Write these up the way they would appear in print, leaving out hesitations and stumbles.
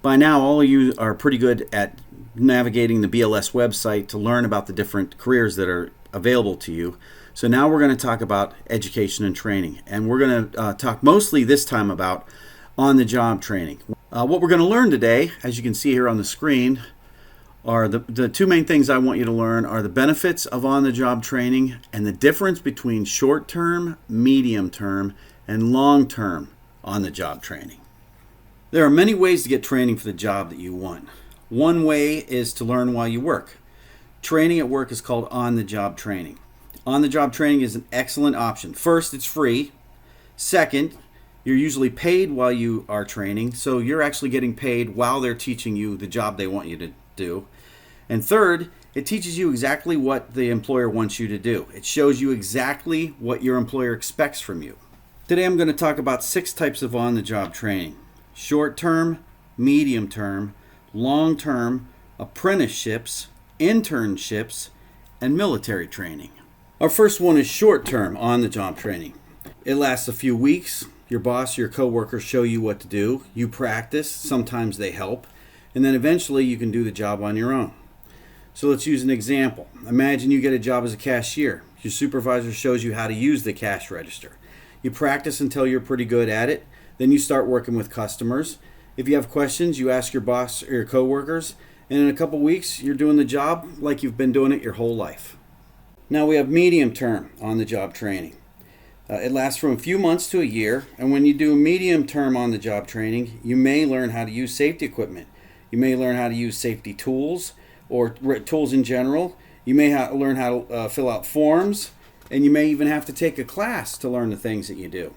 By now, all of you are pretty good at navigating the BLS website to learn about the different careers that are available to you. So now we're going to talk about education and training, and we're going to talk mostly this time about on-the-job training. What we're going to learn today, as you can see here on the screen, are the two main things I want you to learn are the benefits of on-the-job training and the difference between short-term, medium-term, and long-term on-the-job training. There are many ways to get training for the job that you want. One way is to learn while you work. Training at work is called on-the-job training. On-the-job training is an excellent option. First, it's free. Second, you're usually paid while you are training, so you're actually getting paid while they're teaching you the job they want you to do. And third, it teaches you exactly what the employer wants you to do. It shows you exactly what your employer expects from you. Today I'm going to talk about 6 types of on-the-job training. Short-term, medium-term, long-term, apprenticeships, internships, and military training. Our first one is short-term on-the-job training. It lasts a few weeks. Your boss, your coworkers show you what to do. You practice. Sometimes they help. And then eventually you can do the job on your own. So let's use an example. Imagine you get a job as a cashier. Your supervisor shows you how to use the cash register. You practice until you're pretty good at it. Then you start working with customers. If you have questions, you ask your boss or your coworkers, and in a couple weeks, you're doing the job like you've been doing it your whole life. Now we have medium-term on-the-job training. It lasts from a few months to a year, and when you do medium-term on-the-job training, you may learn how to use safety equipment. You may learn how to use safety tools or tools in general. You may learn how to fill out forms, and you may even have to take a class to learn the things that you do.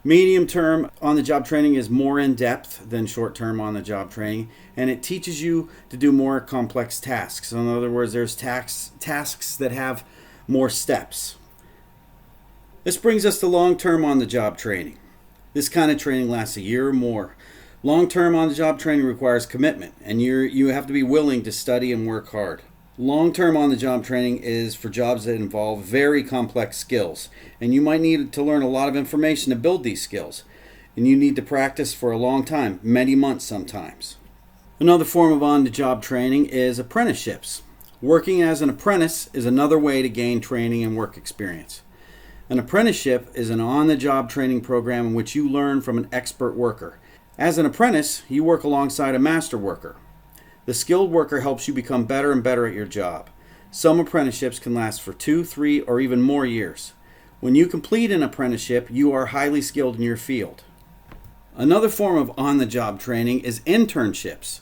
Medium-term on-the-job training is more in-depth than short-term on-the-job training, and it teaches you to do more complex tasks. In other words, there's tasks that have more steps. This brings us to long-term on-the-job training. This kind of training lasts a year or more. Long-term on-the-job training requires commitment, and you have to be willing to study and work hard. Long-term on-the-job training is for jobs that involve very complex skills, and you might need to learn a lot of information to build these skills, and you need to practice for a long time, many months sometimes. Another form of on-the-job training is apprenticeships. Working as an apprentice is another way to gain training and work experience. An apprenticeship is an on-the-job training program in which you learn from an expert worker. As an apprentice, you work alongside a master worker. The skilled worker helps you become better and better at your job. Some apprenticeships can last for 2, 3, or even more years. When you complete an apprenticeship, you are highly skilled in your field. Another form of on-the-job training is internships.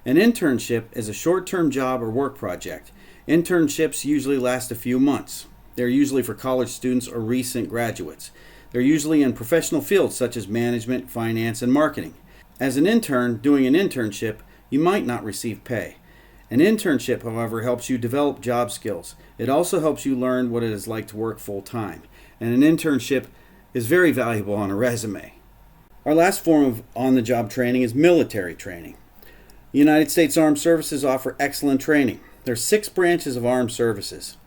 An internship is a short-term job or work project. Internships usually last a few months. They're usually for college students or recent graduates. They're usually in professional fields such as management, finance, and marketing. As an intern doing an internship, you might not receive pay. An internship, however, helps you develop job skills. It also helps you learn what it is like to work full-time. And an internship is very valuable on a resume. Our last form of on-the-job training is military training. The United States Armed Services offer excellent training. There are 6 branches of armed services.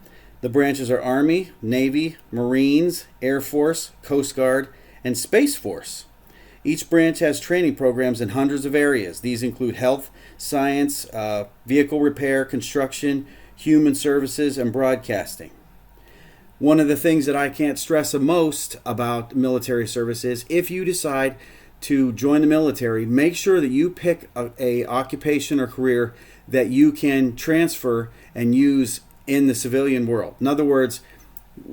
The branches are Army, Navy, Marines, Air Force, Coast Guard, and Space Force. Each branch has training programs in hundreds of areas. These include health, science, vehicle repair, construction, human services, and broadcasting. One of the things that I can't stress the most about military service is if you decide to join the military, make sure that you pick a occupation or career that you can transfer and use in the civilian world. In other words,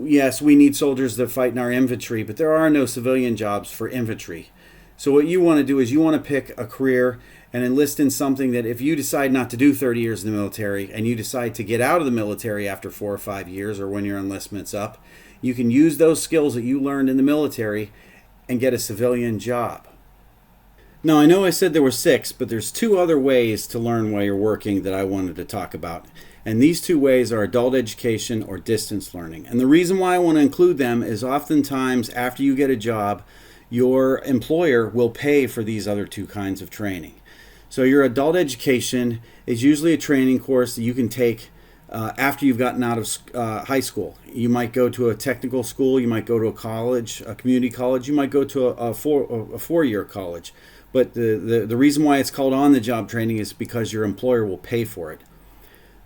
yes, we need soldiers that fight in our infantry, but there are no civilian jobs for infantry. So what you want to do is you want to pick a career and enlist in something that if you decide not to do 30 years in the military and you decide to get out of the military after 4 or 5 years or when your enlistment's up, you can use those skills that you learned in the military and get a civilian job. Now, I know I said there were 6, but there's 2 other ways to learn while you're working that I wanted to talk about. And these 2 ways are adult education or distance learning. And the reason why I want to include them is oftentimes after you get a job, your employer will pay for these other 2 kinds of training. So your adult education is usually a training course that you can take after you've gotten out of high school. You might go to a technical school, you might go to a college, a community college, you might go to a four-year college. But the reason why it's called on-the-job training is because your employer will pay for it.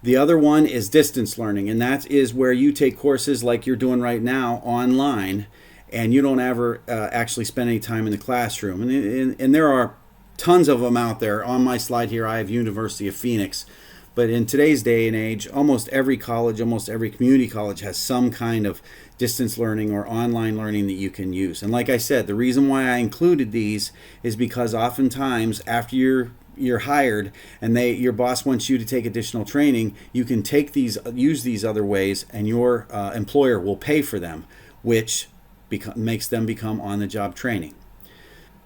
The other one is distance learning, and that is where you take courses like you're doing right now online, and you don't ever actually spend any time in the classroom. And there are tons of them out there. On my slide here, I have University of Phoenix. But in today's day and age, almost every college, almost every community college has some kind of distance learning or online learning that you can use. And like I said, the reason why I included these is because oftentimes after you're hired and your boss wants you to take additional training, you can use these other ways, and your employer will pay for them, which makes them become on-the-job training.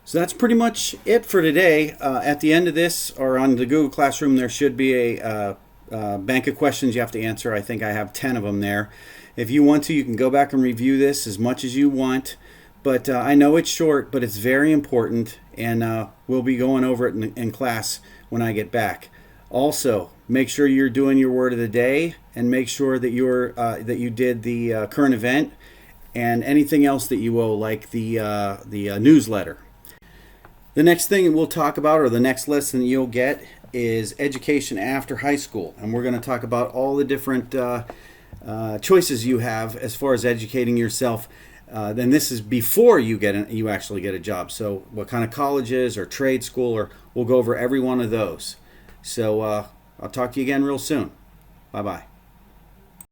So that's pretty much it for today. At the end of this, or on the Google Classroom, there should be a bank of questions you have to answer. I think I have 10 of them there. If you want to, you can go back and review this as much as you want. But I know it's short, but it's very important, and we'll be going over it in class when I get back. Also, make sure you're doing your word of the day, and make sure that you did the current event and anything else that you owe, like the newsletter. The next thing we'll talk about, or the next lesson you'll get, is education after high school. And we're going to talk about all the different choices you have as far as educating yourself. Then this is before you actually get a job. So what kind of colleges or trade school, or we'll go over every one of those. So I'll talk to you again real soon. Bye-bye.